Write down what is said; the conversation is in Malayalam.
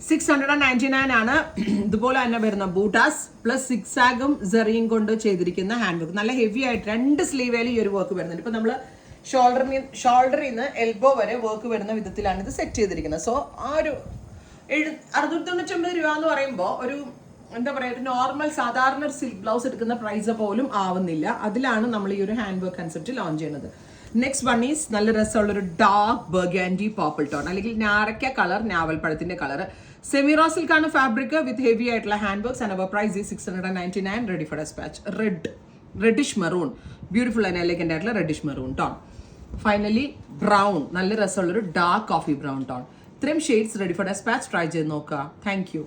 699 ആണ്. ഇതുപോലെ തന്നെ വരുന്ന ബൂട്ടാസ് പ്ലസ് സിക്സാഗും സെറിയും കൊണ്ട് ചെയ്തിരിക്കുന്ന ഹാൻഡ് വർക്ക്. നല്ല ഹെവി ആയിട്ട് 2 സ്ലീവേലും ഈ ഒരു വർക്ക് വരുന്നുണ്ട്. ഇപ്പൊ നമ്മള് ഷോൾഡറിൽ നിന്ന് എൽബോ വരെ വർക്ക് വരുന്ന വിധത്തിലാണ് ഇത് സെറ്റ് ചെയ്തിരിക്കുന്നത്. സോ ആ ഒരു 699 രൂപ എന്ന് പറയുമ്പോൾ ഒരു എന്താ പറയുക, ഒരു നോർമൽ സാധാരണ ഒരു സിൽക്ക് ബ്ലൗസ് എടുക്കുന്ന പ്രൈസ് പോലും ആവുന്നില്ല. അതിലാണ് നമ്മൾ ഈ ഒരു ഹാൻഡ് വർക്ക് കൺസെപ്റ്റ് ലോഞ്ച് ചെയ്യുന്നത്. നെക്സ്റ്റ് വൺ ഈസ് നല്ല രസമുള്ളൊരു ഡാർക്ക് ബർഗാൻഡി പർപ്പിൾ ടോൺ, അല്ലെങ്കിൽ നാരക്ക കളർ, ഞാവൽപ്പഴത്തിന്റെ കളർ. സെമിറോ സിൽക്ക് ആണ് ഫാബ്രിക് വിത്ത് ഹെവി ആയിട്ടുള്ള hand works and our price is 699, ready for despatch. Reddish maroon, beautiful and elegant ആയിട്ടുള്ള reddish maroon tone. Finally brown, നല്ല രസമുള്ളൊരു ഡാർക്ക് കോഫി ബ്രൗൺ ടോൺ. ഇത്രയും shades ready for despatch. Try ചെയ്ത് നോക്കുക. Thank U.